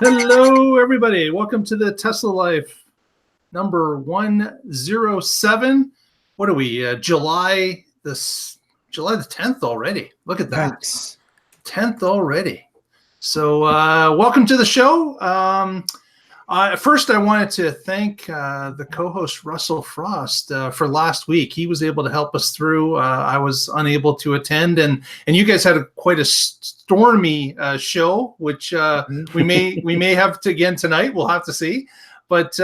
Hello, everybody. Welcome to the Tesla Life number 107. What are we? July the 10th already. Look at that. Thanks. 10th already. So welcome to the show. First, I wanted to thank the co-host Russell Frost for last week. He was able to help us through. I was unable to attend, and you guys had quite a stormy show, which we may have to again tonight. We'll have to see. But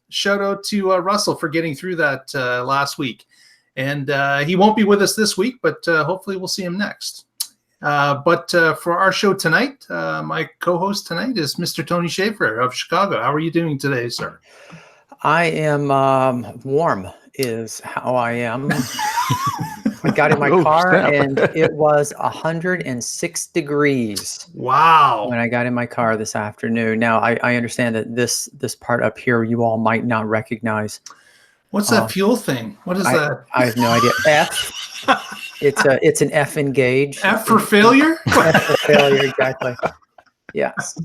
shout out to Russell for getting through that last week, and he won't be with us this week, but hopefully we'll see him next. But for our show tonight, my co-host tonight is Mr. Tony Schaefer of Chicago. How are you doing today, sir? I am warm is how I am. I got in my car and it was 106 degrees. Wow. When I got in my car this afternoon. Now, I understand that this part up here you all might not recognize. What's that fuel thing? What is that? I have no idea. F. It's an F engage. F for failure? F for failure, exactly. Yes.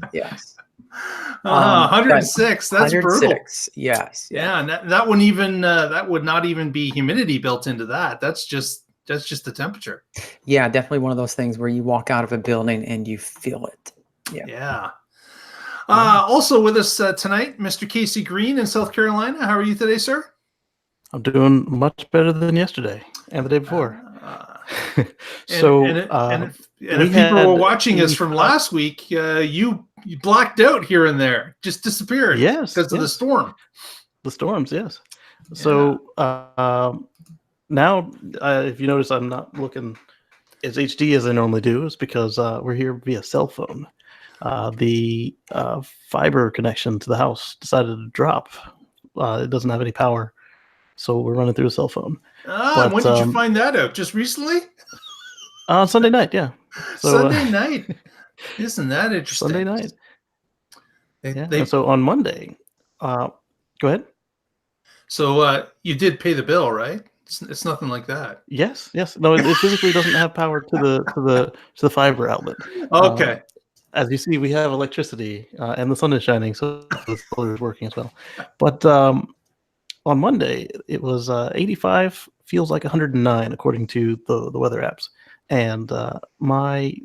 106. That's 106, brutal. Yes. Yeah, and that wouldn't even that would not even be humidity built into that. That's just the temperature. Yeah, definitely one of those things where you walk out of a building and you feel it. Yeah. Also with us tonight, Mr. Kacey Green in South Carolina. How are you today, sir? I'm doing much better than yesterday and the day before. If people were watching us from last week, you blacked out here and there, just disappeared. Yes, because of the storm. The storms, yes. Yeah. So now, if you notice, I'm not looking as HD as I normally do. It's because we're here via cell phone. The fiber connection to the house decided to drop. It doesn't have any power. So we're running through a cell phone. When did you find that out? Just recently? Sunday night, yeah. So, Sunday night. Isn't that interesting? Sunday night. So on Monday, go ahead. So you did pay the bill, right? It's nothing like that. Yes. No, it physically doesn't have power to the fiber outlet. Okay. As you see, we have electricity and the sun is shining, so the solar is working as well. But on Monday, it was 85, feels like 109, according to the weather apps. And my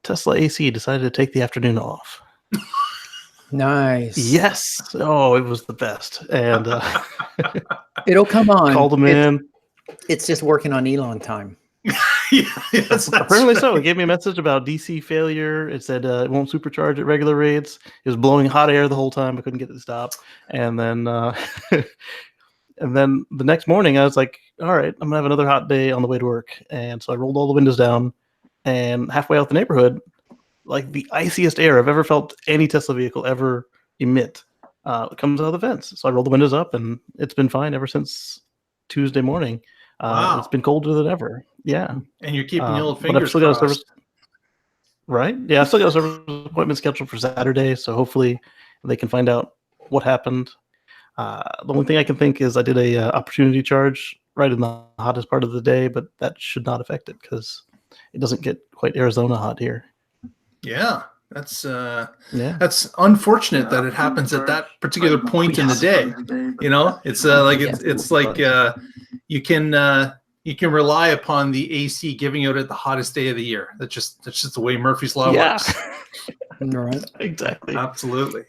Tesla AC decided to take the afternoon off. Nice. Yes. Oh, it was the best. And it'll come on. Called them in. It's just working on Elon time. Yes, apparently so. It gave me a message about DC failure. It said it won't supercharge at regular rates. It was blowing hot air the whole time. I couldn't get it to stop. And then and then the next morning I was like, all right, I'm gonna have another hot day on the way to work. And so I rolled all the windows down, and halfway out the neighborhood, like the iciest air I've ever felt any Tesla vehicle ever emit comes out of the vents. So I rolled the windows up, and it's been fine ever since Tuesday morning. Wow. It's been colder than ever. Yeah. And you're keeping your little fingers crossed. Got a service, right? Yeah, I still got a service appointment scheduled for Saturday, so hopefully they can find out what happened. The only thing I can think is I did a opportunity charge right in the hottest part of the day, but that should not affect it because it doesn't get quite Arizona hot here. Yeah, that's unfortunate that it happens at that particular point in the day. You know, it's like you can rely upon the AC giving out at the hottest day of the year. That's just the way Murphy's Law works. Right. Exactly. Absolutely.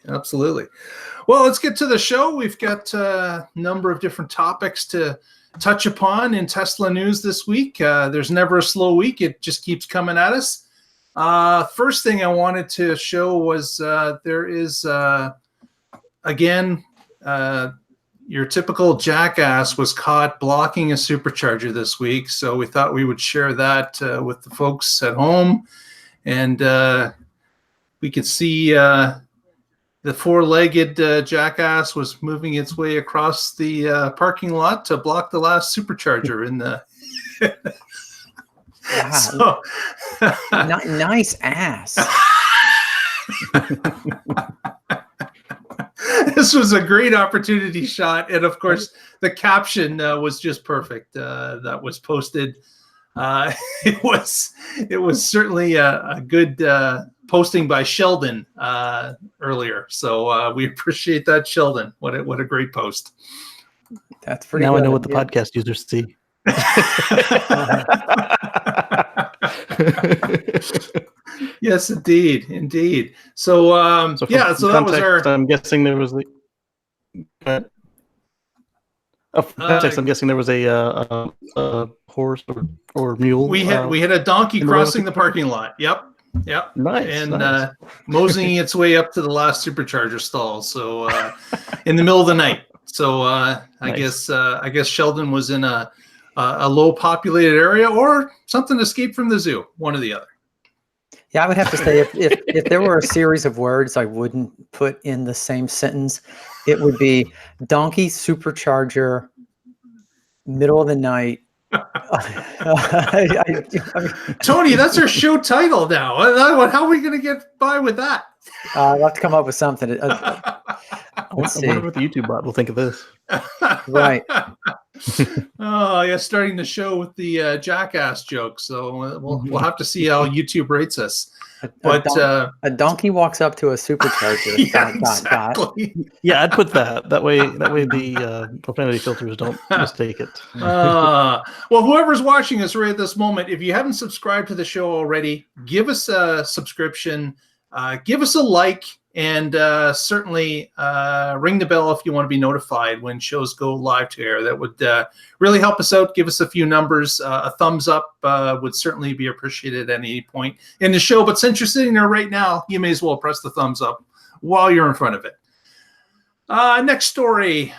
Well, let's get to the show. We've got a number of different topics to touch upon in Tesla news this week. There's never a slow week. It just keeps coming at us. First thing I wanted to show was there is, again, your typical jackass was caught blocking a supercharger this week. So we thought we would share that with the folks at home. And we could see the four-legged jackass was moving its way across the parking lot to block the last supercharger in the... Wow. Nice ass. This was a great opportunity shot, and of course the caption was just perfect. That was posted. It was certainly a good posting by Sheldon earlier. So we appreciate that, Sheldon. What a great post. That's pretty now good. I know what the podcast users see. Yes, indeed. So So that was our. I'm guessing there was for context, I'm guessing there was a horse or mule. We had a donkey crossing the parking lot. Yep. Nice. And moseying its way up to the last supercharger stall. So in the middle of the night. So I guess Sheldon was in a low populated area, or something escaped from the zoo. One or the other. Yeah, I would have to say if there were a series of words I wouldn't put in the same sentence, it would be donkey supercharger, middle of the night. Tony, that's our show title now. How are we going to get by with that? I'll have to come up with something. Let's see. I wonder what the YouTube bot will think of this. Right. Oh, yeah, starting the show with the jackass joke. So we'll have to see how YouTube rates us. But a donkey walks up to a supercharger. Yeah, exactly. Yeah, I'd put that. That way the profanity filters don't mistake it. Well, whoever's watching us right at this moment, if you haven't subscribed to the show already, give us a subscription, give us a like, and certainly ring the bell if you want to be notified when shows go live to air. That would really help us out. Give us a few numbers. A thumbs up would certainly be appreciated at any point in the show. But since you're sitting there right now, you may as well press the thumbs up while you're in front of it. Next story.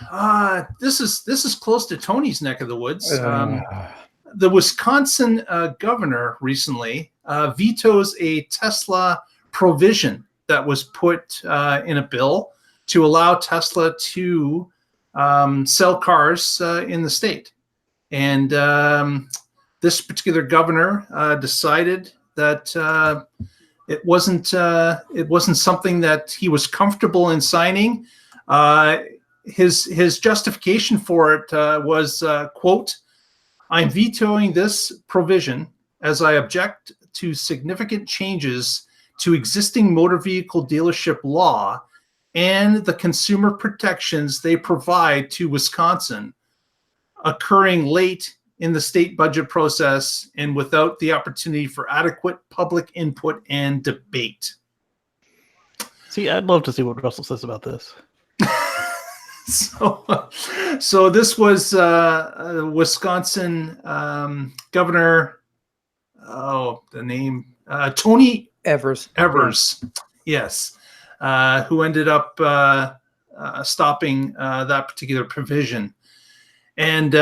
This is close to Tony's neck of the woods. The Wisconsin governor recently vetoes a Tesla provision that was put in a bill to allow Tesla to sell cars in the state. And this particular governor decided that it wasn't something that he was comfortable in signing. His justification for it was, quote, "I'm vetoing this provision as I object to significant changes to existing motor vehicle dealership law and the consumer protections they provide to Wisconsin, occurring late in the state budget process and without the opportunity for adequate public input and debate." See, I'd love to see what Russell says about this. So this was Wisconsin Governor, the name, Tony Evers. Yes, who ended up stopping that particular provision. And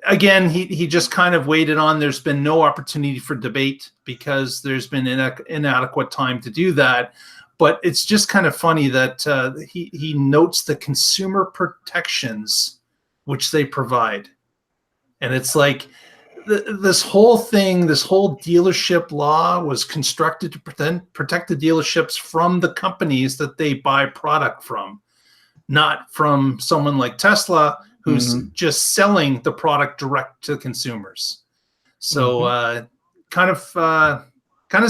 again, he just kind of waited on. There's been no opportunity for debate because there's been inadequate time to do that. But it's just kind of funny that he notes the consumer protections which they provide. And it's like this whole dealership law was constructed to protect the dealerships from the companies that they buy product from, not from someone like Tesla who's just selling the product direct to consumers. So kind of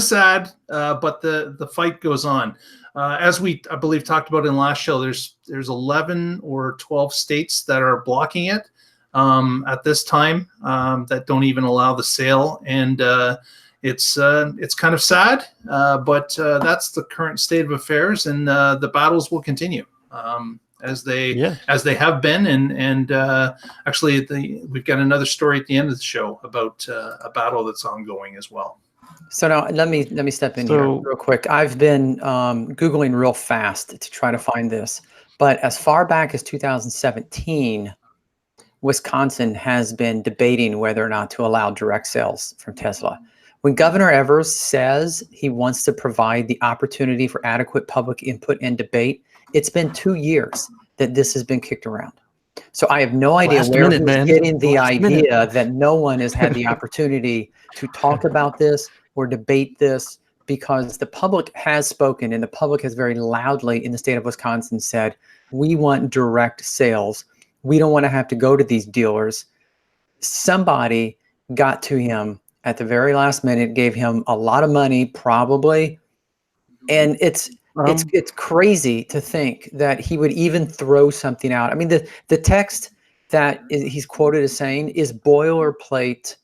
sad, but the fight goes on. As I believe talked about in last show, there's 11 or 12 states that are blocking it at this time, that don't even allow the sale, and it's kind of sad, but that's the current state of affairs, and the battles will continue as they have been, and actually we've got another story at the end of the show about a battle that's ongoing as well. So now let me step in here real quick. I've been Googling real fast to try to find this, but as far back as 2017, Wisconsin has been debating whether or not to allow direct sales from Tesla. When Governor Evers says he wants to provide the opportunity for adequate public input and debate, it's been 2 years that this has been kicked around. So I have no idea where he's getting the idea that no one has had the opportunity to talk about this or debate this, because the public has spoken, and the public has very loudly in the state of Wisconsin said, we want direct sales. We don't want to have to go to these dealers. Somebody got to him at the very last minute, gave him a lot of money, probably And it's crazy to think that he would even throw something out. I mean, the text that he's quoted as saying is boilerplate,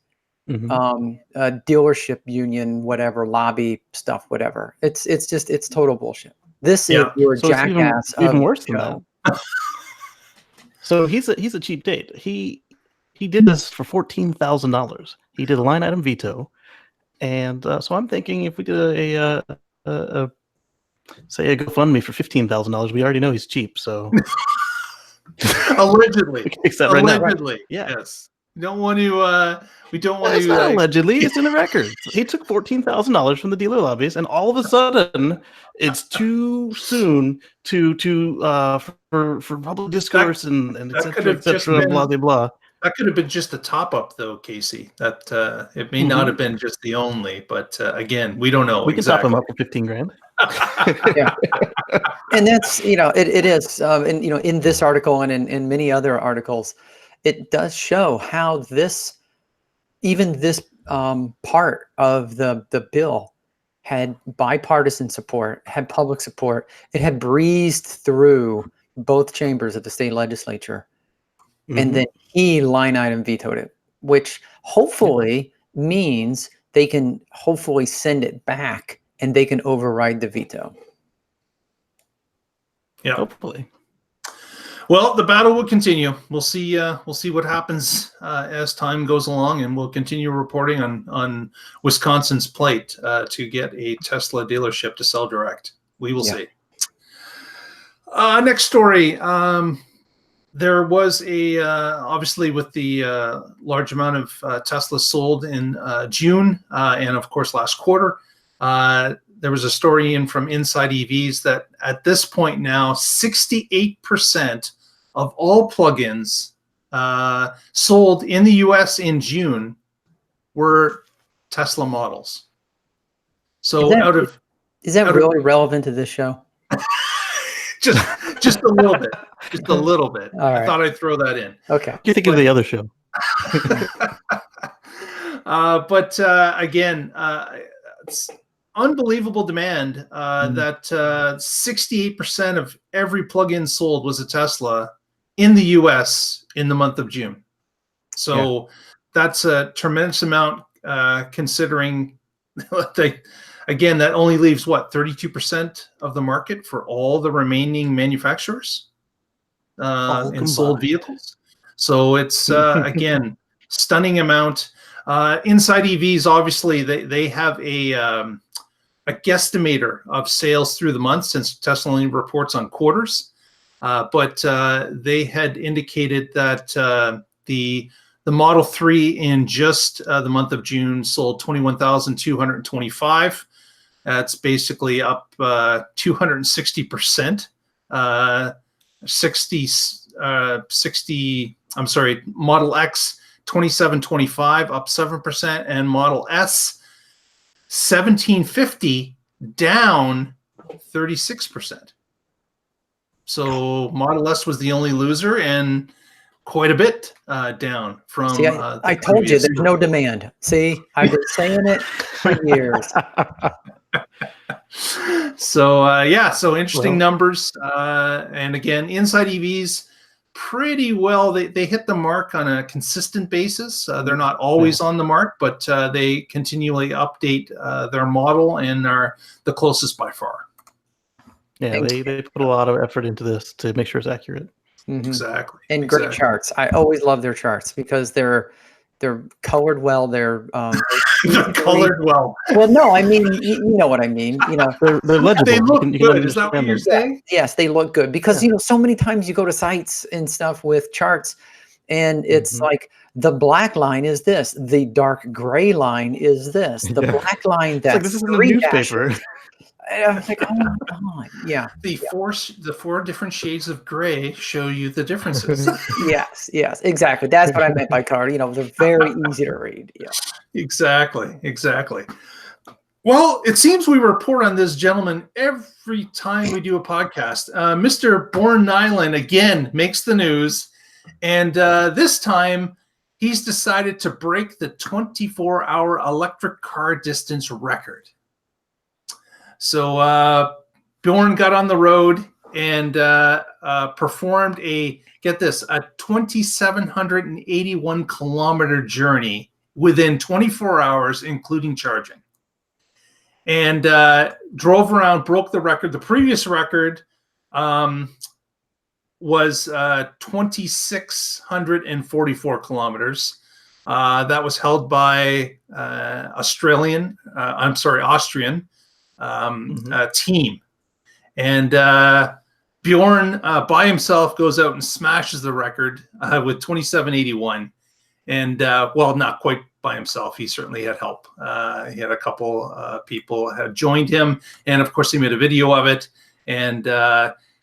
dealership union, whatever, lobby stuff, whatever. It's total bullshit. This is your jackass. It's even worse than that. So he's a cheap date. He did this for $14,000. He did a line item veto, and so I'm thinking if we did a GoFundMe for $15,000, we already know he's cheap. So allegedly, we can fix that right now. Allegedly, yes. We don't want to. It's not allegedly. It's in the records. He took $14,000 from the dealer lobbies, and all of a sudden, it's too soon for public discourse and et cetera, blah blah blah. That could have been just the top up, though, Kacey. That it may not have been just the only, but again, we don't know. We can top him up for $15,000. Yeah, and that's it is, and in this article and in many other articles, it does show how this part of the bill had bipartisan support, had public support. It had breezed through both chambers of the state legislature. And then he line item vetoed it, which hopefully means they can hopefully send it back and they can override the veto. Yeah, hopefully. Well, the battle will continue. We'll see. We'll see what happens as time goes along, and we'll continue reporting on Wisconsin's plight to get a Tesla dealership to sell direct. We will see. Next story. There was obviously with the large amount of Teslas sold in June and of course last quarter, there was a story from Inside EVs that at this point now 68% of all plugins sold in the US in June were Tesla models. So is that really relevant to this show? just a little bit. Just a little bit. All right. I thought I'd throw that in. Okay. What do you think of the other show? But again, it's unbelievable demand that 68% of every plug-in sold was a Tesla in the US in the month of June. So that's a tremendous amount considering again, that only leaves 32% of the market for all the remaining manufacturers and sold vehicles. So it's again, stunning amount. Inside EVs, obviously, they have a guesstimator of sales through the month since Tesla only reports on quarters. But they had indicated that the Model 3 in just the month of June sold 21,225. That's basically up 260%. Model X 2725 up 7%, and Model S 1750 down 36%. So Model S was the only loser, and quite a bit down from. See, I told you there's no demand. See, I've been saying it for years. So interesting numbers. And again, Inside EVs, pretty well. They hit the mark on a consistent basis. They're not always on the mark, but they continually update their model and are the closest by far. Yeah, they put a lot of effort into this to make sure it's accurate. Exactly. And great charts. I always love their charts because they're colored well. They're colored well. Well, no, I mean you know what I mean. They're legible. They look good. Is that what you're saying? Yes, they look good because so many times you go to sites and stuff with charts, and it's like the black line is this, the dark gray line is this, the black line that's like this is in the newspaper. I was like, oh my God. Yeah. The four different shades of gray show you the differences. Yes, exactly. That's what I meant by color. They're very easy to read. Yeah. Exactly. Well, it seems we report on this gentleman every time we do a podcast. Mr. Born Nyland again makes the news, and this time he's decided to break the 24-hour electric car distance record. So Bjorn got on the road and performed a 2,781 kilometer journey within 24 hours, including charging. And drove around, broke the record. The previous record was 2,644 kilometers. That was held by Austrian team. And Bjorn by himself goes out and smashes the record with 2,781. And well, not quite by himself. He certainly had help. He had a couple people had joined him, and of course, he made a video of it. And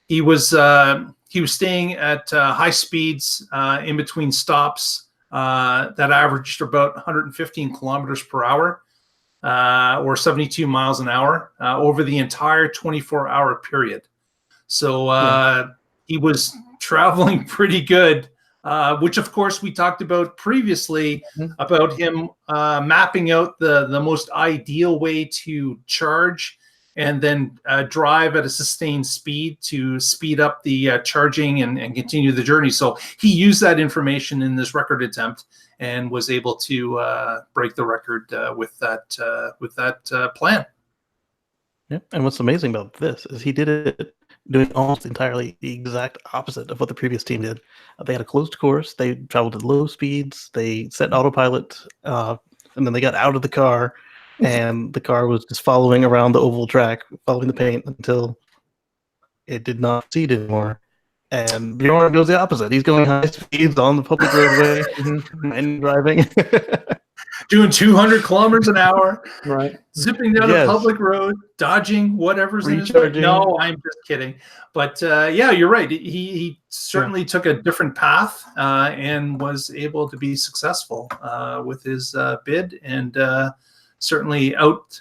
he was staying at high speeds in between stops that averaged about 115 kilometers per hour, or 72 miles an hour over the entire 24-hour period. So he was traveling pretty good. Which, of course, we talked about previously about him mapping out the most ideal way to charge and then drive at a sustained speed to speed up the charging and continue the journey. So he used that information in this record attempt and was able to break the record with that plan. Yeah, and what's amazing about this is he did it doing almost entirely the exact opposite of what the previous team did. They had a closed course. They traveled at low speeds. They set autopilot, and then they got out of the car, and the car was just following around the oval track, following the paint until it did not proceed anymore. And Bjorn goes the opposite. He's going high speeds on the public roadway and driving. Doing 200 kilometers an hour, right? Zipping down a public road, dodging whatever's in his way. No, I'm just kidding. But yeah, you're right. He certainly took a different path and was able to be successful with his bid, and certainly out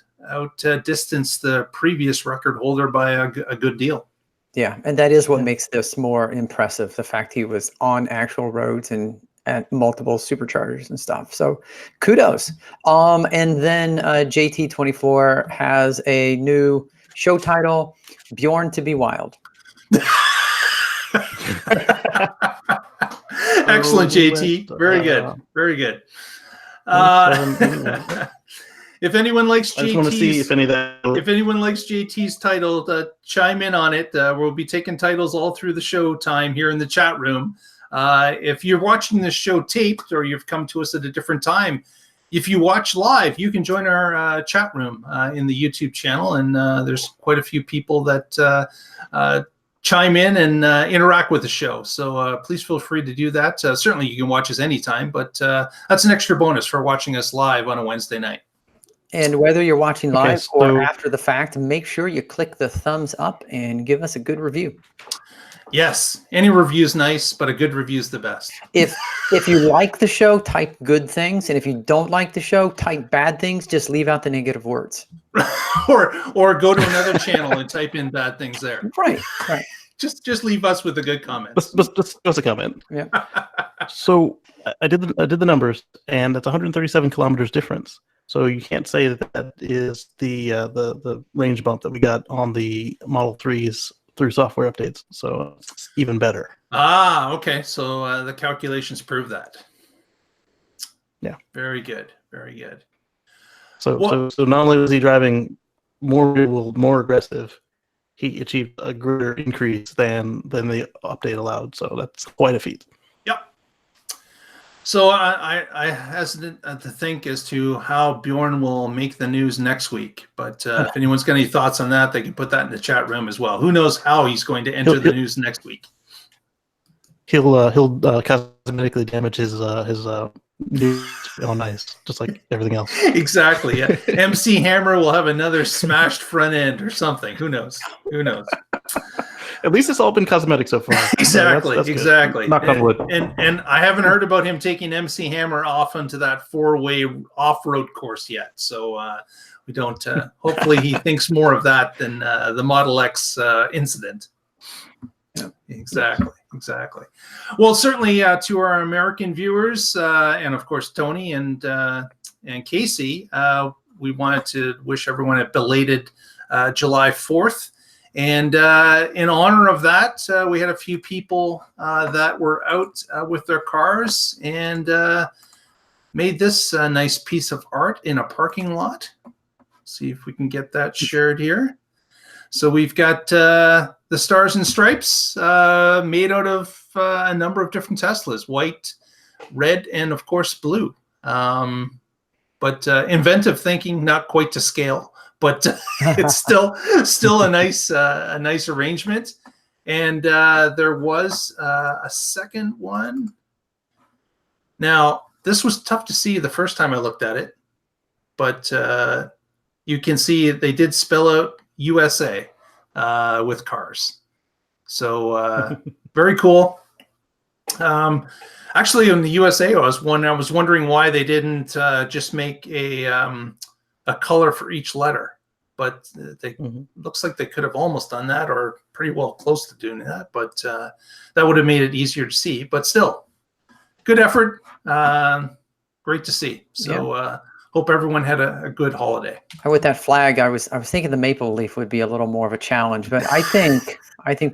distanced the previous record holder by a good deal. Yeah, and that is what makes this more impressive, the fact he was on actual roads and at multiple superchargers and stuff. So kudos. And then JT24 has a new show title, Bjorn to be Wild. Excellent, JT. Very good. Very good. If anyone likes JT's, I just want to see if anyone likes JT's title, chime in on it. We'll be taking titles all through the show time here in the chat room. If you're watching this show taped or you've come to us at a different time, if you watch live, you can join our chat room in the YouTube channel, and there's quite a few people that chime in and interact with the show. So please feel free to do that. Certainly you can watch us anytime, but that's an extra bonus for watching us live on a Wednesday night. And whether you're watching live or after the fact, make sure you click the thumbs up and give us a good review. Yes, any review is nice, but a good review is the best. If you like the show, type good things, and if you don't like the show, type bad things. Just leave out the negative words. or go to another channel and type in bad things there. Right. Just leave us with a good comment. Just a comment. Yeah. So I did the numbers, and that's 137 kilometers difference. So you can't say that is the range bump that we got on the Model 3s through software updates. So it's even better. Okay. So the calculations prove that. Yeah. Very good. Very good. So not only was he driving more aggressive, he achieved a greater increase than the update allowed. So that's quite a feat. Yep. So I hesitate to think as to how Bjorn will make the news next week. But if anyone's got any thoughts on that, they can put that in the chat room as well. Who knows how he's going to enter the news next week? He'll cosmetically damage his news on ice, just like everything else. Exactly. Yeah. MC Hammer will have another smashed front end or something. Who knows? At least it's all been cosmetic so far. Exactly. That's exactly. Knock on wood. And I haven't heard about him taking MC Hammer off onto that 4-way off-road course yet. So we don't. Hopefully, he thinks more of that than the Model X incident. Yeah, exactly. Well, certainly to our American viewers, and of course Tony and Kacey, we wanted to wish everyone a belated July 4th. And in honor of that, we had a few people that were out with their cars and made this nice piece of art in a parking lot. See if we can get that shared here. So we've got the Stars and Stripes made out of a number of different Teslas, white, red, and of course blue. But inventive thinking, not quite to scale, but it's still a nice arrangement. And there was a second one. Now, this was tough to see the first time I looked at it, but you can see they did spell out USA with cars. So very cool. Actually, in the USA, I was wondering why they didn't just make a color for each letter, but they looks like they could have almost done that, or pretty well close to doing that. But that would have made it easier to see. But still, good effort. Great to see. So hope everyone had a good holiday. With that flag, I was thinking the maple leaf would be a little more of a challenge, but I think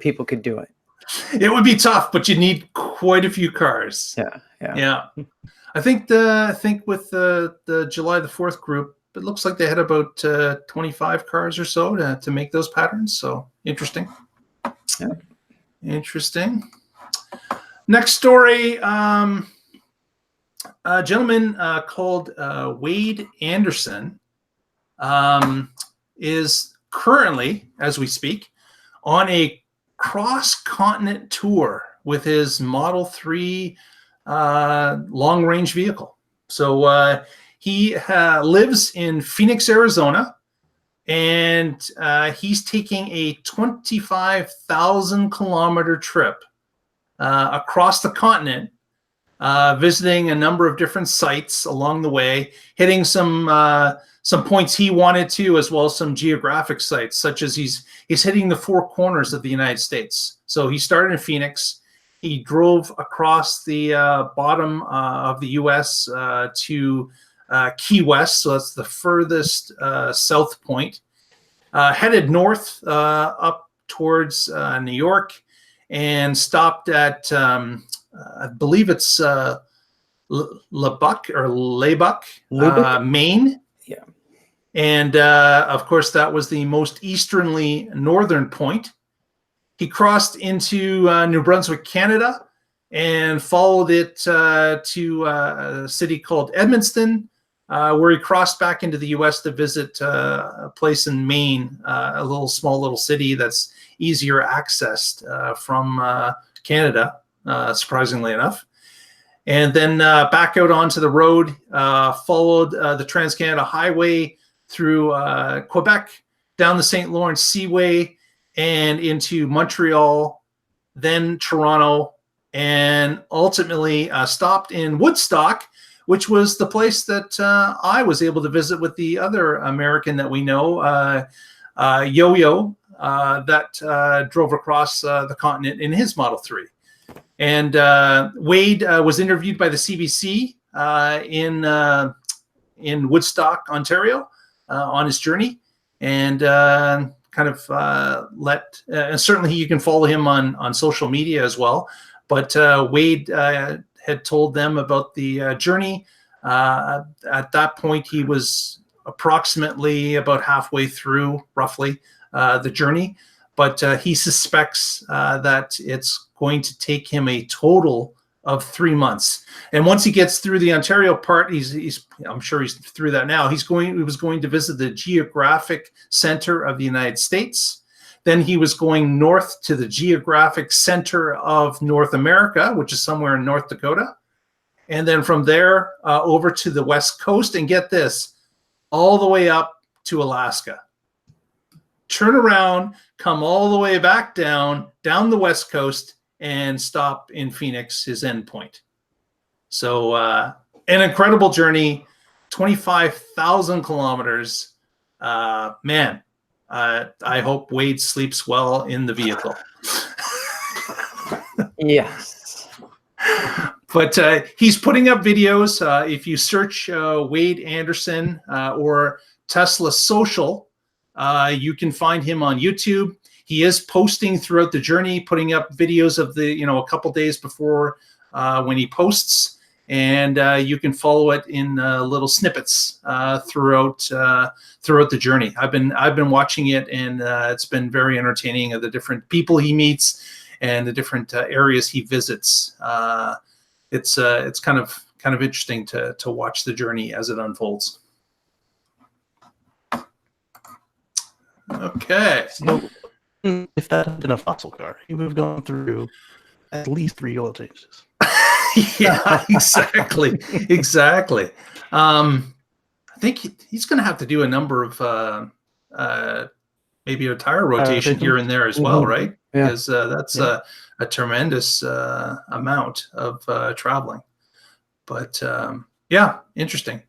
people could do it. It would be tough, but you need quite a few cars. Yeah. I think with the July the 4th group, it looks like they had about 25 cars or so to make those patterns. So interesting. Yeah. Interesting. Next story. A gentleman called Wade Anderson is currently, as we speak, on a cross-continent tour with his Model 3 long-range vehicle. So he lives in Phoenix, Arizona, and he's taking a 25,000-kilometer trip across the continent, visiting a number of different sites along the way, hitting some points he wanted to, as well as some geographic sites, such as he's hitting the four corners of the United States. So he started in Phoenix. He drove across the bottom of the U.S. To Key West, so that's the furthest south point. Headed north up towards New York, and stopped at I believe it's Lubbock, Maine. Yeah. And of course, that was the most easternly northern point. He crossed into New Brunswick, Canada, and followed it to a city called Edmundston, where he crossed back into the U.S. to visit a place in Maine, a small little city that's easier accessed from Canada, surprisingly enough. And then back out onto the road, followed the Trans-Canada Highway through Quebec, down the St. Lawrence Seaway, and into Montreal, then Toronto, and ultimately stopped in Woodstock, which was the place that I was able to visit with the other American that we know, Yo-Yo, that drove across the continent in his Model 3. And Wade was interviewed by the CBC in Woodstock, Ontario, on his journey, and and certainly you can follow him on social media as well. But Wade had told them about the journey. At that point, he was approximately about halfway through, roughly, the journey. But he suspects that it's going to take him a total of 3 months. And once he gets through the Ontario part, I'm sure he's through that now. He was going to visit the geographic center of the United States. Then he was going north to the geographic center of North America, which is somewhere in North Dakota. And then from there over to the West Coast, and get this, all the way up to Alaska. Turn around, come all the way back down the West Coast, and stop in Phoenix, his end point. So an incredible journey, 25,000 kilometers. Man, I hope Wade sleeps well in the vehicle. Yes. But he's putting up videos. If you search Wade Anderson or Tesla Social, You can find him on YouTube. He is posting throughout the journey, putting up videos of the, a couple days before when he posts, and you can follow it in little snippets throughout the journey. I've been watching it, and it's been very entertaining, of the different people he meets and the different areas he visits. It's kind of interesting to watch the journey as it unfolds. Okay. So if that had been a fossil car, he would have gone through at least 3 oil changes. Yeah, exactly. I think he's going to have to do a number of maybe a tire rotation here and there as well, right? Yeah. Because that's a tremendous amount of traveling. But yeah, interesting.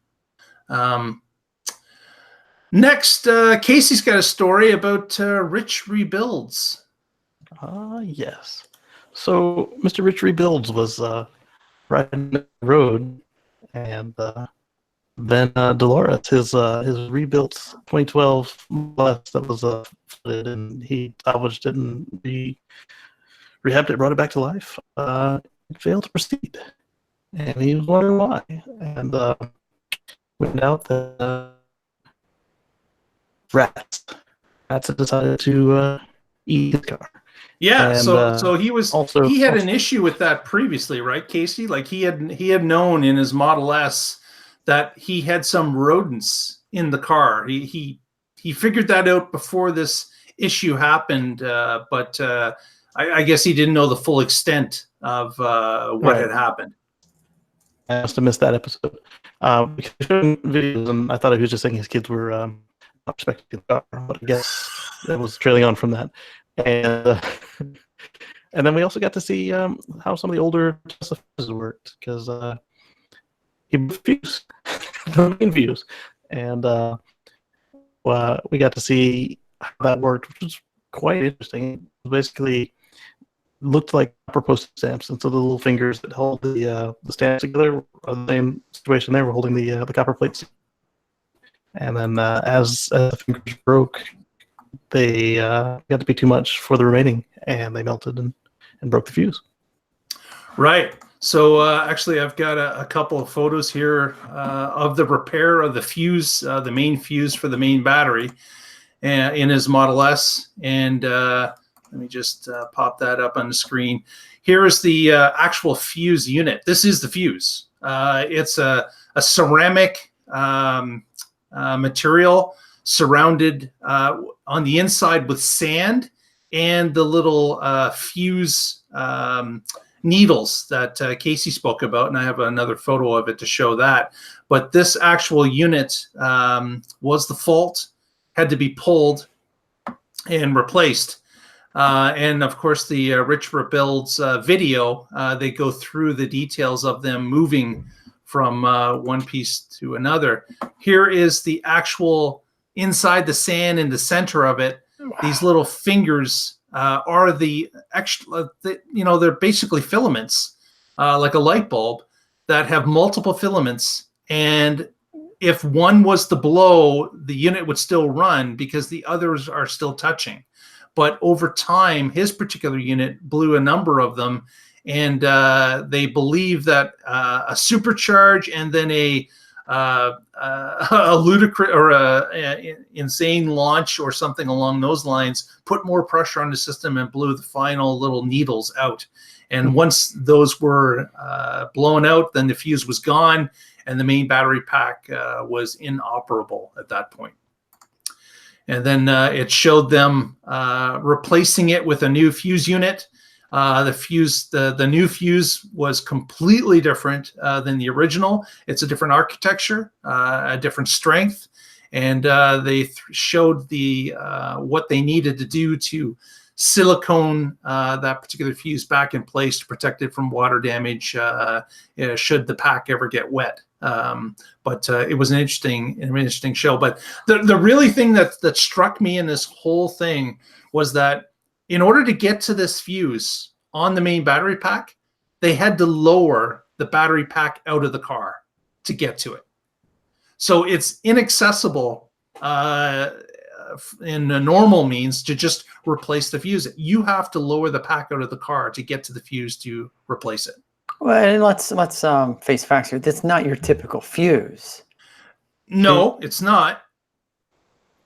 Next, Kacey's got a story about Rich Rebuilds. Yes. So Mr. Rich Rebuilds was riding the road, and then Dolores, his rebuilt 2012 bus that was flooded, and he salvaged it and rehabbed it, brought it back to life. It failed to proceed, and he was wondering why. And went out that rats had decided to eat his car. Yeah, and, so he had an issue with that previously, right, Kacey? Like he had known in his Model S that he had some rodents in the car. He figured that out before this issue happened, but I guess he didn't know the full extent of what had happened. I must have missed that episode. Because he showed videos, and I thought he was just saying his kids were not respecting the car, but I guess that was trailing on from that. And and then we also got to see how some of the older Tesla fuses worked, because he fused the main fuse, and we got to see how that worked, which was quite interesting. It basically looked like copper postage stamps, and so the little fingers that hold the stamps together are the same situation. They were holding the copper plates, and then as the fingers broke, they got to be too much for the remaining, and they melted and broke the fuse. Right. So actually, I've got a couple of photos here of the repair of the fuse, the main fuse for the main battery in his Model S. And let me just pop that up on the screen. Here is the actual fuse unit. This is the fuse. It's a ceramic material surrounded on the inside with sand, and the little fuse needles that Kacey spoke about, and I have another photo of it to show that. But this actual unit was the fault, had to be pulled and replaced. And of course, the Rich Rebuilds video, they go through the details of them moving from one piece to another. Here is the actual inside the sand in the center of it. Wow. These little fingers are the extra, they're basically filaments, like a light bulb, that have multiple filaments. And if one was to blow, the unit would still run because the others are still touching. But over time, his particular unit blew a number of them, and they believe that a supercharge and then a ludicrous or a insane launch or something along those lines put more pressure on the system and blew the final little needles out. And once those were blown out, then the fuse was gone, and the main battery pack was inoperable at that point. And then it showed them replacing it with a new fuse unit. The new fuse was completely different than the original. It's a different architecture, a different strength, and they showed the what they needed to do to silicone that particular fuse back in place to protect it from water damage should the pack ever get wet. But it was an interesting show. But the really thing that struck me in this whole thing was that in order to get to this fuse on the main battery pack, they had to lower the battery pack out of the car to get to it. So it's inaccessible in a normal means to just replace the fuse. You have to lower the pack out of the car to get to the fuse to replace it. Well, and let's face facts here. That's not your typical fuse. No, it's not.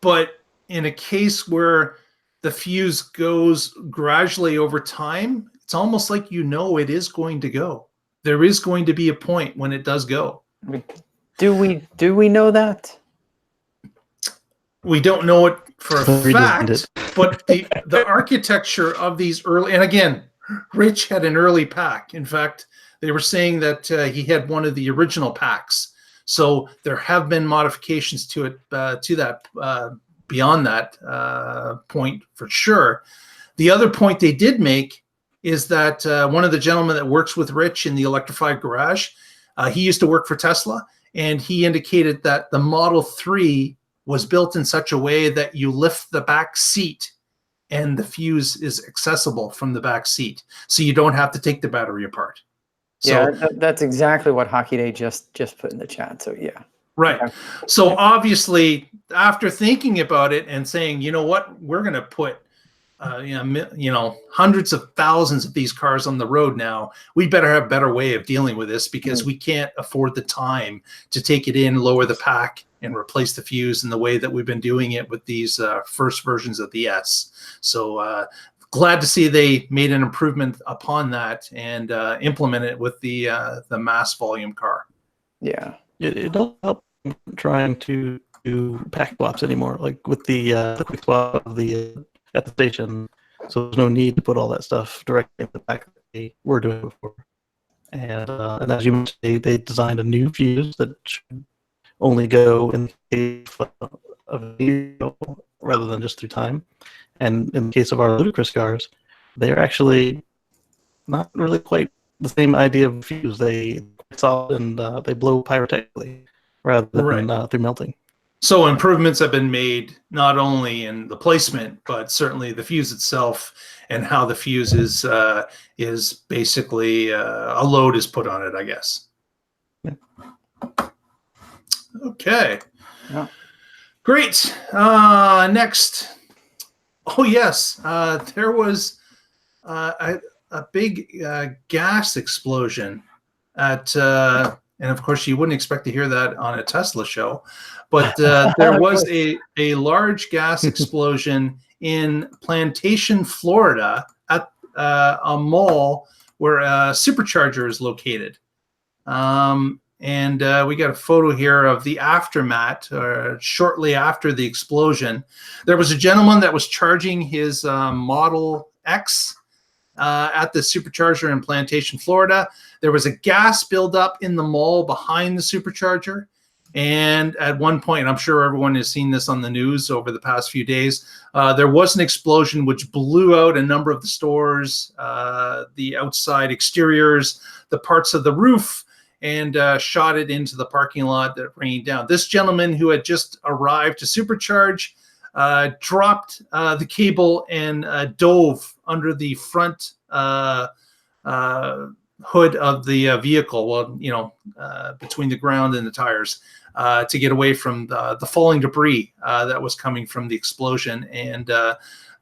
But in a case where the fuse goes gradually over time, it's almost like it is going to go. There is going to be a point when it does go. Do we know that? We don't know it for a fact, but the architecture of these early, and again, Rich had an early pack. In fact, they were saying that he had one of the original packs. So there have been modifications to it, to that, beyond that point for sure. The other point they did make is that one of the gentlemen that works with Rich in the Electrified Garage, he used to work for Tesla, and he indicated that the Model 3 was built in such a way that you lift the back seat and the fuse is accessible from the back seat. So you don't have to take the battery apart. So, yeah, that's exactly what Hockey Day just put in the chat. So yeah. Right. So obviously, after thinking about it and saying, you know what, we're going to put hundreds of thousands of these cars on the road now, we better have a better way of dealing with this, because we can't afford the time to take it in, lower the pack, and replace the fuse in the way that we've been doing it with these first versions of the S. So glad to see they made an improvement upon that and implemented it with the mass volume car. Yeah. It don't help trying to do pack swaps anymore, like with the quick swap of the at the station. So there's no need to put all that stuff directly in the pack that they were doing before. And as you mentioned, they designed a new fuse that should only go in the case of a vehicle rather than just through time. And in the case of our ludicrous cars, they're actually not really quite the same idea of fuse. They solid and they blow pyrotechnically rather than through melting. So improvements have been made not only in the placement, but certainly the fuse itself and how the fuse is basically a load is put on it, I guess. Yeah. Okay. Yeah. Great. Next. Oh, yes. There was a big gas explosion at, and of course, you wouldn't expect to hear that on a Tesla show, but there was a large gas explosion in Plantation, Florida, at a mall where a supercharger is located. And we got a photo here of the aftermath shortly after the explosion. There was a gentleman that was charging his Model X at the supercharger in Plantation, Florida. There was a gas buildup in the mall behind the supercharger. And at one point, I'm sure everyone has seen this on the news over the past few days, there was an explosion which blew out a number of the stores, the outside exteriors, the parts of the roof, and shot it into the parking lot that rained down. This gentleman who had just arrived to supercharge dropped the cable and dove under the front hood of the vehicle, well, between the ground and the tires, to get away from the falling debris that was coming from the explosion. And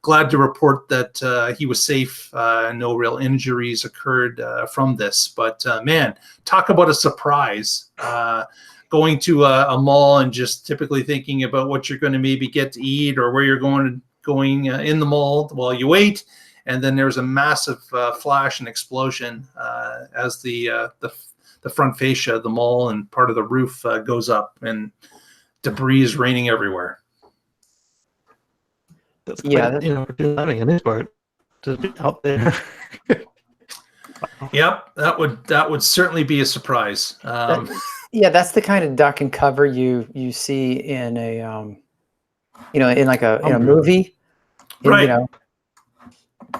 glad to report that he was safe. No real injuries occurred from this. But man, talk about a surprise. Going to a mall and just typically thinking about what you're going to maybe get to eat or where you're going in the mall while you wait. And then there's a massive flash and explosion as the front fascia of the mall and part of the roof goes up, and debris is raining everywhere. That's quite, timing on his part to be out there. Yep, that would certainly be a surprise. Yeah, that's the kind of duck and cover you see in a in like in a movie, right?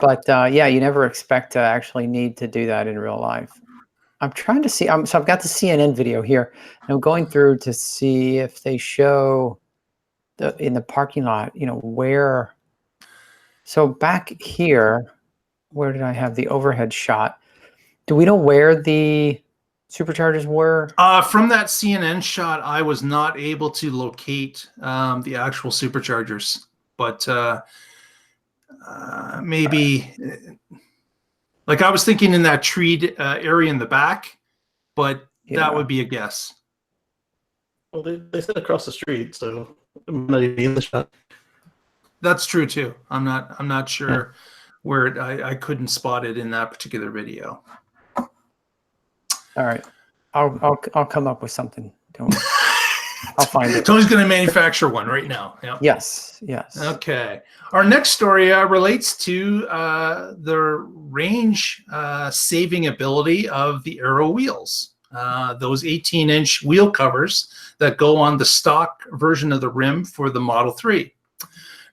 But yeah, you never expect to actually need to do that in real life. I'm trying to see. So I've got the CNN video here, and I'm going through to see if they show in the parking lot, where. So back here, where did I have the overhead shot? Do we know where the superchargers were? From that CNN shot, I was not able to locate the actual superchargers, but maybe, like I was thinking in that treed area in the back, but that would be a guess. Well, they said across the street, so it might not even be in the shot. That's true too. I'm not sure where I couldn't spot it in that particular video. All right, I'll come up with something. Don't worry. I'll find it. Tony's going to manufacture one right now. Yep. Yes. Okay. Our next story relates to the range saving ability of the Aero wheels. Those 18-inch wheel covers that go on the stock version of the rim for the Model 3.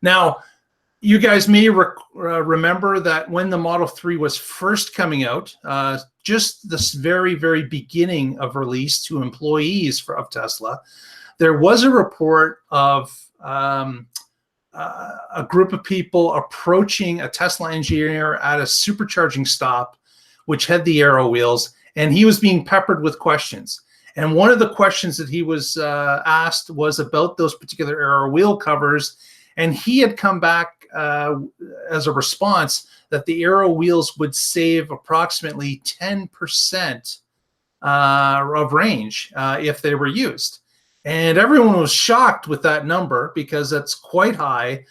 Now, you guys may remember that when the Model 3 was first coming out, just this very, very beginning of release to employees of Tesla, there was a report of a group of people approaching a Tesla engineer at a supercharging stop, which had the Aero wheels, and he was being peppered with questions. And one of the questions that he was asked was about those particular Aero wheel covers, and he had come back as a response that the Aero wheels would save approximately 10% of range if they were used. And everyone was shocked with that number because that's quite high,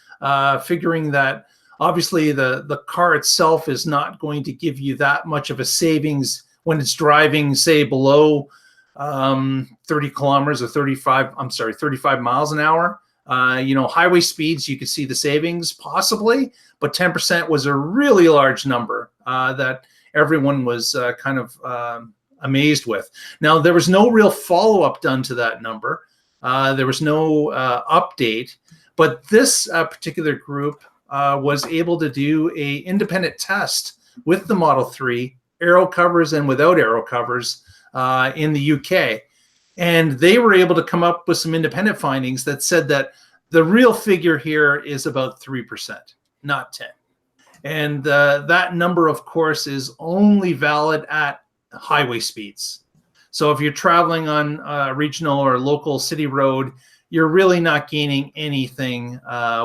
figuring that obviously the car itself is not going to give you that much of a savings when it's driving, say, below 30 kilometers or 35 miles an hour. Highway speeds, you could see the savings possibly, but 10% was a really large number that everyone was kind of amazed with. Now, there was no real follow-up done to that number. There was no update, but this particular group was able to do an independent test with the Model 3, Aero covers and without Aero covers in the UK. And they were able to come up with some independent findings that said that the real figure here is about 3%, not 10. And that number, of course, is only valid at highway speeds. So if you're traveling on a regional or local city road, you're really not gaining anything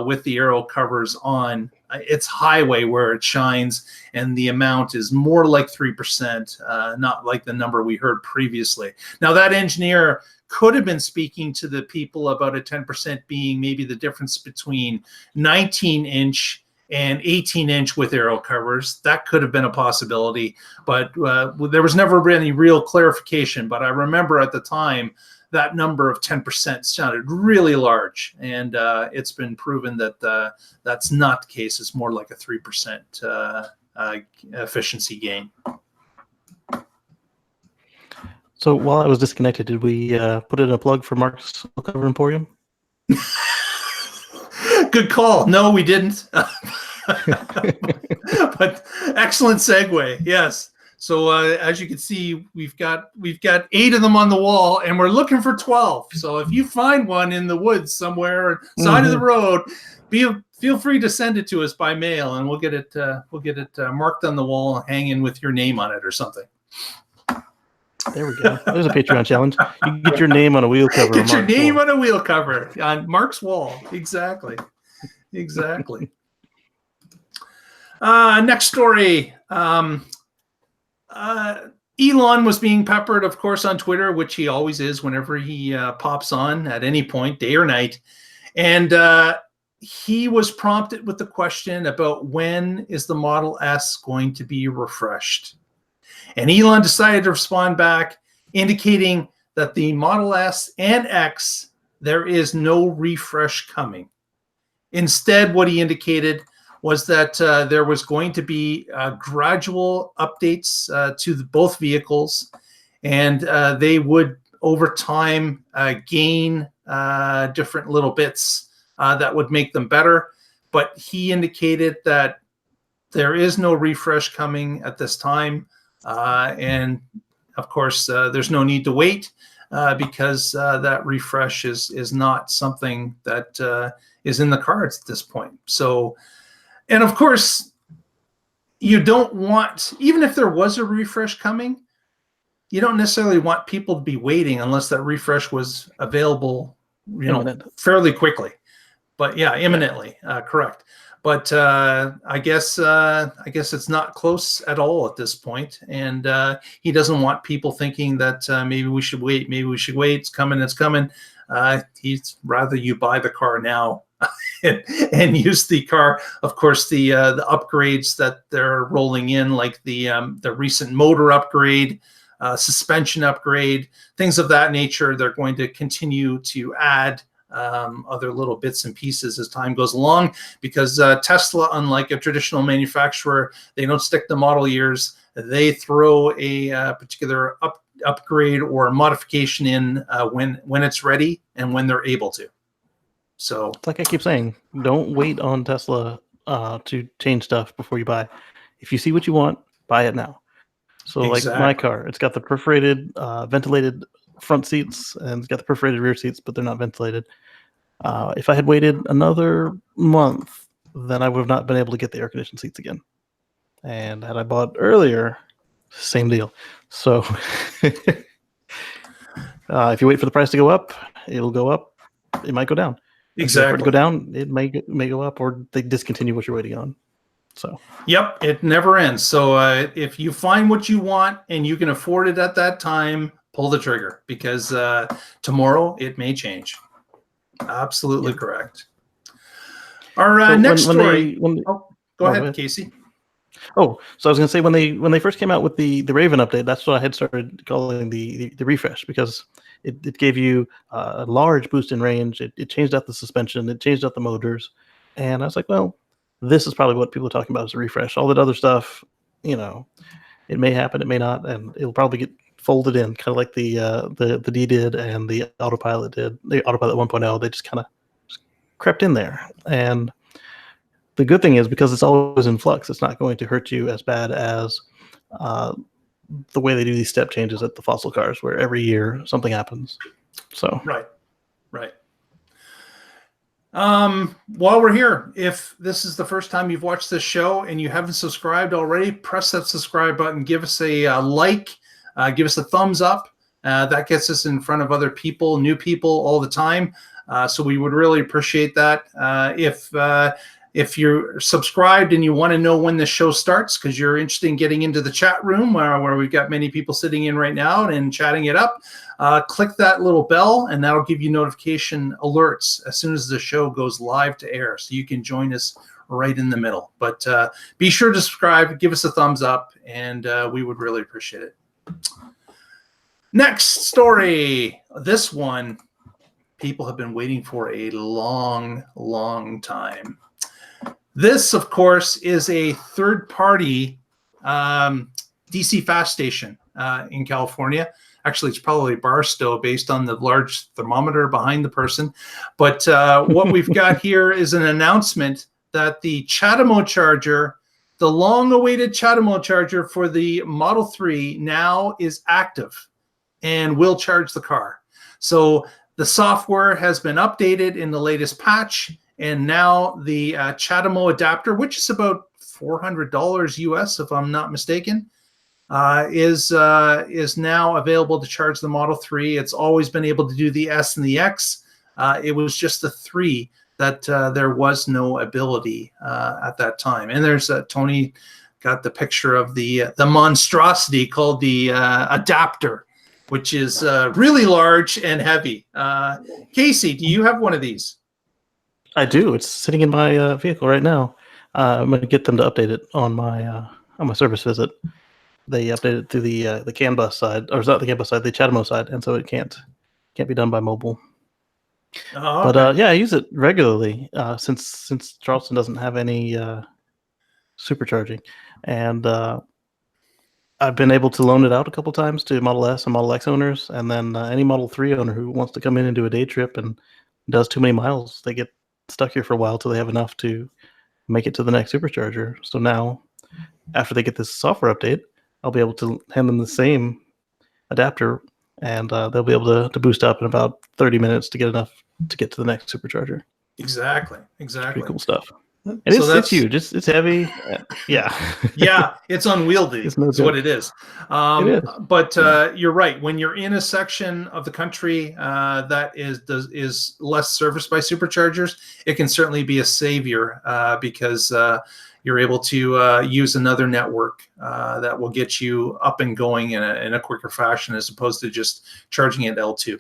with the Aero covers on. It's highway where it shines, and the amount is more like 3%, not like the number we heard previously. Now, that engineer could have been speaking to the people about a 10% being maybe the difference between 19-inch and 18-inch with Aero covers. That could have been a possibility, but there was never any real clarification. But I remember at the time that number of 10% sounded really large, and it's been proven that that's not the case. It's more like a 3% efficiency gain. So while I was disconnected, did we put in a plug for Mark's Cover Emporium? Good call. No, we didn't. But excellent segue. Yes. So as you can see, we've got 8 of them on the wall, and we're looking for 12. So if you find one in the woods somewhere, side of the road, feel free to send it to us by mail, and we'll get it marked on the wall, hanging with your name on it or something. There we go. There's a Patreon challenge. You can get your name on a wheel cover. Get your name on a wheel cover on Mark's wall. Exactly. Next story. Elon was being peppered, of course, on Twitter, which he always is whenever he pops on at any point, day or night. And he was prompted with the question about when is the Model S going to be refreshed. And Elon decided to respond back, indicating that the Model S and X, there is no refresh coming. Instead, what he indicated was that there was going to be gradual updates to both vehicles, and they would, over time, gain different little bits that would make them better. But he indicated that there is no refresh coming at this time. And of course, there's no need to wait because that refresh is not something that is in the cards at this point. So, and of course, you don't want, even if there was a refresh coming, you don't necessarily want people to be waiting unless that refresh was available, fairly quickly. But yeah, imminently, correct. But I guess it's not close at all at this point, and he doesn't want people thinking that maybe we should wait. Maybe we should wait. It's coming. It's coming. He'd rather you buy the car now and use the car. Of course, the upgrades that they're rolling in, like the recent motor upgrade, suspension upgrade, things of that nature. They're going to continue to add other little bits and pieces as time goes along, because Tesla, unlike a traditional manufacturer, they don't stick to model years. They throw a particular upgrade or modification in when it's ready and when they're able to. So, like I keep saying, don't wait on Tesla to change stuff before you buy. If you see what you want, buy it now. So exactly. Like my car, it's got the perforated, ventilated front seats, and it's got the perforated rear seats, but they're not ventilated. If I had waited another month, then I would have not been able to get the air conditioned seats again. And had I bought earlier, same deal. So if you wait for the price to go up, it'll go up. It might go down. Exactly. If it go down, it may go up, or they discontinue what you're waiting on. So. Yep, it never ends. So if you find what you want and you can afford it at that time, pull the trigger, because tomorrow it may change. Absolutely correct. Our next story. Go ahead, Kacey. Oh, so I was going to say, when they first came out with the Raven update, that's what I had started calling the refresh, because it gave you a large boost in range. It changed out the suspension. It changed out the motors. And I was like, well, this is probably what people are talking about as a refresh. All that other stuff, it may happen, it may not, and it'll probably get folded in, kind of like the D did and the Autopilot did. The Autopilot 1.0, they just kind of crept in there. And the good thing is, because it's always in flux, it's not going to hurt you as bad as the way they do these step changes at the fossil cars, where every year something happens. So right. While we're here, if this is the first time you've watched this show and you haven't subscribed already, press that subscribe button. Give us a like. Give us a thumbs up. That gets us in front of other people, new people all the time. So we would really appreciate that. If you're subscribed and you want to know when the show starts, because you're interested in getting into the chat room where we've got many people sitting in right now and chatting it up, click that little bell, and that'll give you notification alerts as soon as the show goes live to air, so you can join us right in the middle. But be sure to subscribe, give us a thumbs up, and we would really appreciate it. Next story. This one people have been waiting for a long, long time. This, of course, is a third-party DC fast station in California. Actually, it's probably Barstow based on the large thermometer behind the person. But what we've got here is an announcement that the CHAdeMO charger, the long-awaited CHAdeMO charger for the Model 3, now is active and will charge the car. So the software has been updated in the latest patch, and now the CHAdeMO adapter, which is about $400 US, if I'm not mistaken, is now available to charge the Model 3. It's always been able to do the S and the X. It was just the 3 that there was no ability at that time. And there's Tony got the picture of the monstrosity called the adapter, which is really large and heavy. Kacey, do you have one of these? I do. It's sitting in my vehicle right now. I'm going to get them to update it on my service visit. They updated it through the CAN bus side, or it's not the CAN bus side, the CHAdeMO side, and so it can't be done by mobile. Oh, okay. But yeah, I use it regularly since Charleston doesn't have any supercharging, and I've been able to loan it out a couple times to Model S and Model X owners, and then any Model 3 owner who wants to come in and do a day trip and does too many miles, they get stuck here for a while till they have enough to make it to the next supercharger. So now, after they get this software update, I'll be able to hand them the same adapter, and they'll be able to boost up in about 30 minutes to get enough to get to the next supercharger. Exactly. Pretty cool stuff. It's huge. It's heavy. Yeah. Yeah, it's unwieldy. It's no is what joke. it is. It is. But you're right. When you're in a section of the country that is less serviced by superchargers, it can certainly be a savior because you're able to use another network that will get you up and going in a quicker fashion as opposed to just charging at L2.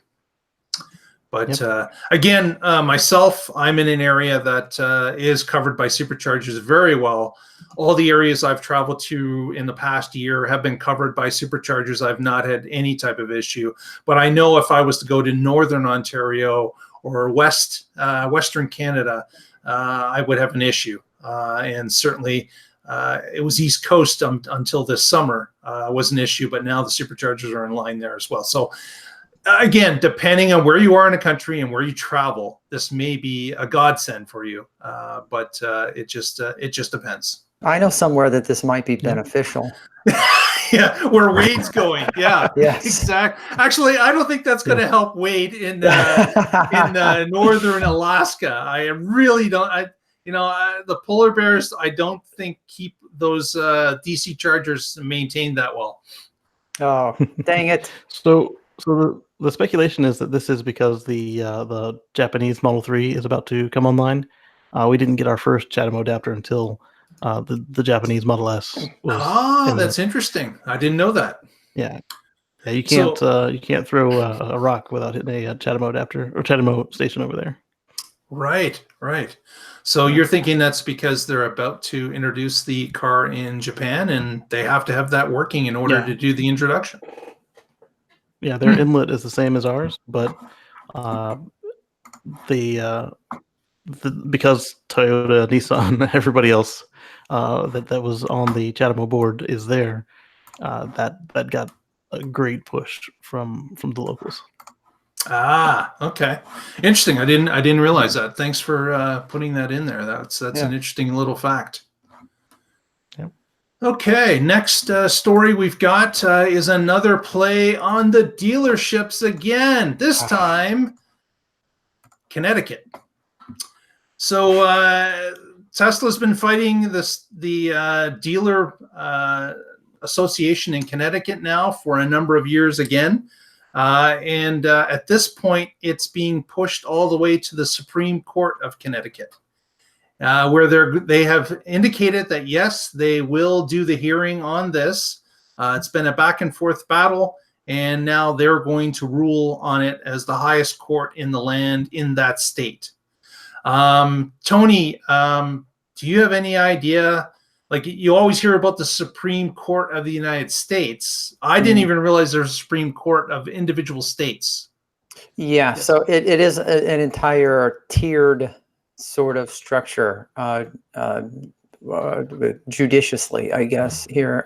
But again, myself, I'm in an area that is covered by superchargers very well. All the areas I've traveled to in the past year have been covered by superchargers. I've not had any type of issue. But I know if I was to go to Northern Ontario or Western Canada, I would have an issue. And certainly it was East Coast until this summer was an issue. But now the superchargers are in line there as well. So again, depending on where you are in a country and where you travel, this may be a godsend for you, but it just depends. I know somewhere that this might be beneficial. Yeah, where Wade's going. Yeah, yes. Exactly. Actually, I don't think that's going to help Wade in northern Alaska. I really don't. The polar bears, I don't think keep those DC chargers maintained that well. Oh, dang it! So the speculation is that this is because the Japanese Model 3 is about to come online. We didn't get our first CHAdeMO adapter until the Japanese Model S was. That's interesting. I didn't know that. Yeah, you can't throw a rock without hitting a CHAdeMO adapter or CHAdeMO station over there. Right. So you're thinking that's because they're about to introduce the car in Japan and they have to have that working in order to do the introduction. Yeah, their inlet is the same as ours, but because Toyota, Nissan, everybody else that was on the CHAdeMO board is there, that got a great push from the locals. Okay, interesting. I didn't realize that. Thanks for putting that in there. That's an interesting little fact. Okay, next story we've got is another play on the dealerships again. This time, Connecticut. So Tesla's been fighting the dealer association in Connecticut now for a number of years again. And at this point, it's being pushed all the way to the Supreme Court of Connecticut. Where they have indicated that, yes, they will do the hearing on this. It's been a back and forth battle, and now they're going to rule on it as the highest court in the land in that state. Tony, do you have any idea? Like, you always hear about the Supreme Court of the United States. I didn't even realize there's a Supreme Court of individual states. Yeah, so it is an entire tiered sort of structure, judiciously, I guess. Here,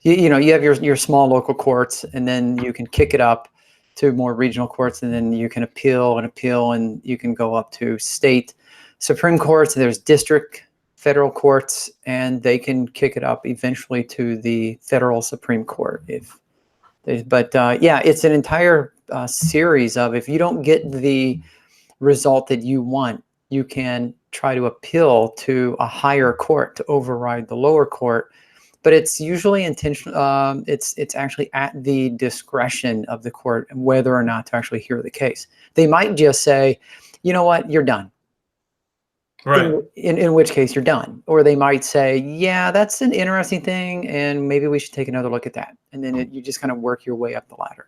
you have your small local courts, and then you can kick it up to more regional courts, and then you can appeal, and you can go up to state Supreme Courts. There's district federal courts, and they can kick it up eventually to the federal Supreme Court. It's an entire series of, if you don't get the result that you want, you can try to appeal to a higher court to override the lower court, but it's usually intentional. It's actually at the discretion of the court whether or not to actually hear the case. They might just say, you know what, you're done. Right. In which case you're done. Or they might say, yeah, that's an interesting thing, and maybe we should take another look at that. And then you just kind of work your way up the ladder.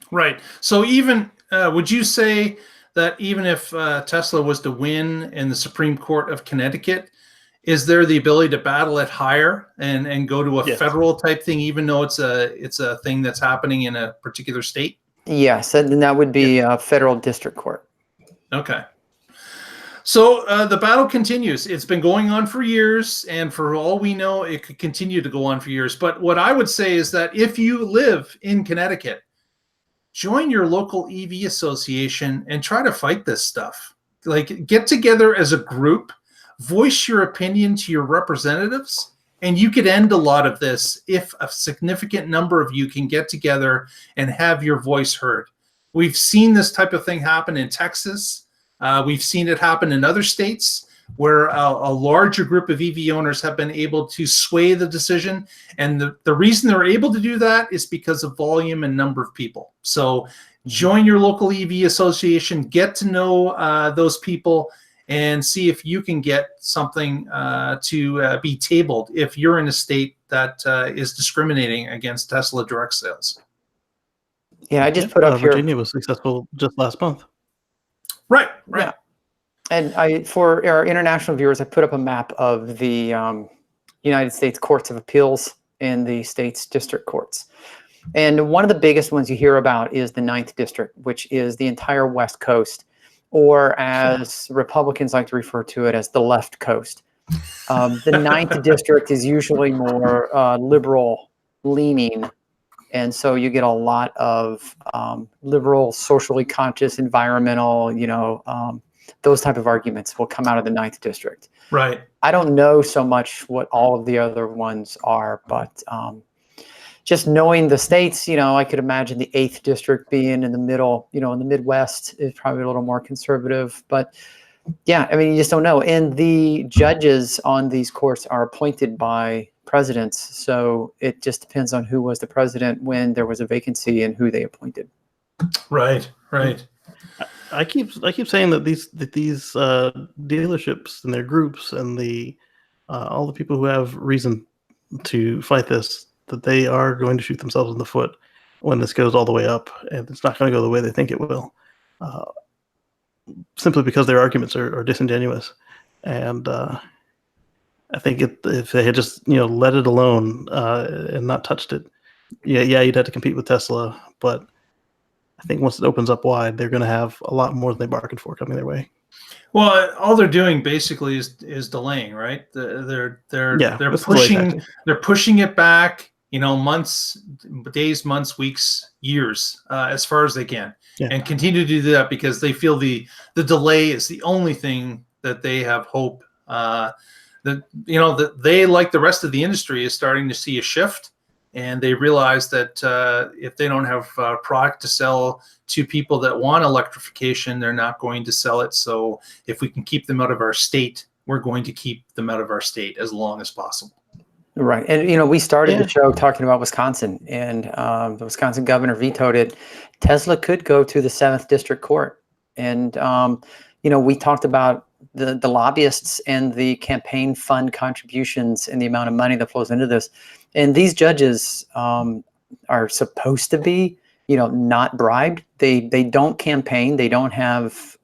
Right. So even would you say that even if Tesla was to win in the Supreme Court of Connecticut, is there the ability to battle it higher and go to a federal type thing, even though it's a thing that's happening in a particular state? Yes, and that would be a federal district court. Okay. So the battle continues. It's been going on for years, and for all we know, it could continue to go on for years. But what I would say is that if you live in Connecticut, join your local EV association and try to fight this stuff. Like, get together as a group, voice your opinion to your representatives, and you could end a lot of this if a significant number of you can get together and have your voice heard. We've seen this type of thing happen in Texas. We've seen it happen in other states. where a larger group of EV owners have been able to sway the decision. And the reason they're able to do that is because of volume and number of people. So join your local EV association, get to know those people, and see if you can get something to be tabled if you're in a state that is discriminating against Tesla direct sales. Yeah, I just put up here. Virginia was successful just last month. Right. Yeah. And for our international viewers, I put up a map of the United States Courts of Appeals and the state's district courts. And one of the biggest ones you hear about is the 9th District, which is the entire West Coast, or as Republicans like to refer to it as the left coast. The 9th District is usually more liberal leaning. And so you get a lot of liberal, socially conscious, environmental, those type of arguments will come out of the 9th District. Right. I don't know so much what all of the other ones are, but just knowing the states, I could imagine the 8th District being in the middle, in the Midwest is probably a little more conservative. But yeah, I mean, you just don't know. And the judges on these courts are appointed by presidents. So it just depends on who was the president when there was a vacancy and who they appointed. Right, right. I keep saying that these dealerships and their groups and all the people who have reason to fight this, that they are going to shoot themselves in the foot when this goes all the way up, and it's not going to go the way they think it will, simply because their arguments are disingenuous. And I think if they had just let it alone and not touched it, yeah, you'd have to compete with Tesla, but I think once it opens up wide, they're going to have a lot more than they bargained for coming their way. Well, all they're doing basically is delaying, right? They're pushing it back, months, days, months, weeks, years, as far as they can, and continue to do that because they feel the delay is the only thing that they have hope that they, like the rest of the industry, is starting to see a shift. And they realize that if they don't have product to sell to people that want electrification, they're not going to sell it. So if we can keep them out of our state, we're going to keep them out of our state as long as possible. Right. And, we started the show talking about Wisconsin, and the Wisconsin governor vetoed it. Tesla could go to the 7th District Court. And, we talked about the lobbyists and the campaign fund contributions and the amount of money that flows into this. And these judges are supposed to be, not bribed. They don't campaign. They don't have,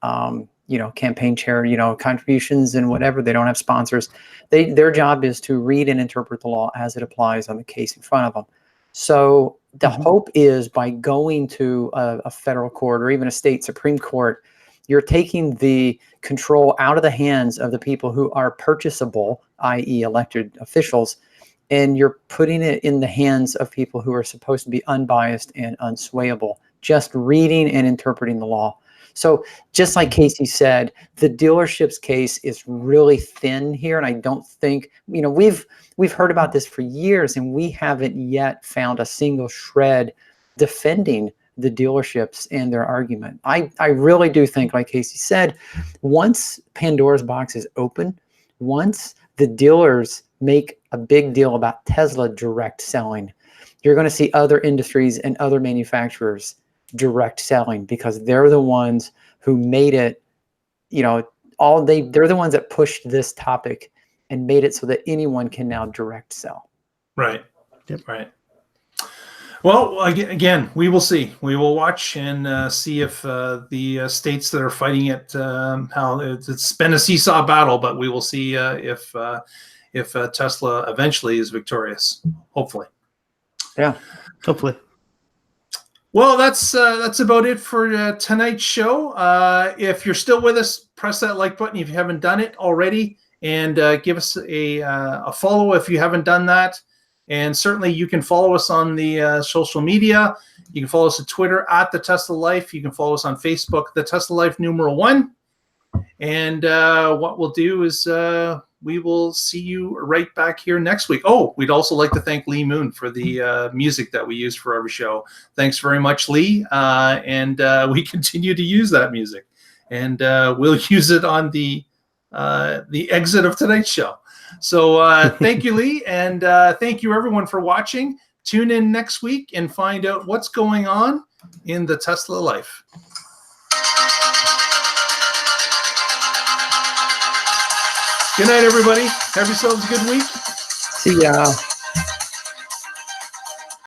campaign chair, contributions and whatever. They don't have sponsors. Their job is to read and interpret the law as it applies on the case in front of them. So the hope is by going to a federal court or even a state Supreme Court, you're taking the control out of the hands of the people who are purchasable, i.e. elected officials, and you're putting it in the hands of people who are supposed to be unbiased and unswayable, just reading and interpreting the law. So just like Kacey said, the dealership's case is really thin here. And I don't think, we've heard about this for years, and we haven't yet found a single shred defending the dealerships and their argument. I really do think, like Kacey said, once Pandora's box is open, once the dealers make a big deal about Tesla direct selling, you're going to see other industries and other manufacturers direct selling, because they're the ones who made it, they're the ones that pushed this topic and made it so that anyone can now direct sell. Right. Yep. Right. Well, again, we will see. We will watch and see if the states that are fighting it, how it's been a seesaw battle, but we will see if Tesla eventually is victorious. Hopefully. Yeah. Hopefully. Well, that's about it for tonight's show. If you're still with us, press that like button if you haven't done it already, and give us a follow if you haven't done that. And certainly you can follow us on the social media. You can follow us on Twitter at The Tesla Life. You can follow us on Facebook, The Tesla Life #1. And what we'll do is we will see you right back here next week. Oh, we'd also like to thank Lee Moon for the music that we use for every show. Thanks very much, Lee. And we continue to use that music. And we'll use it on the the exit of tonight's show. So thank you, Lee, and thank you everyone for watching. Tune in next week and find out what's going on in the Tesla life. Good night, everybody. Have yourselves a good week. See ya.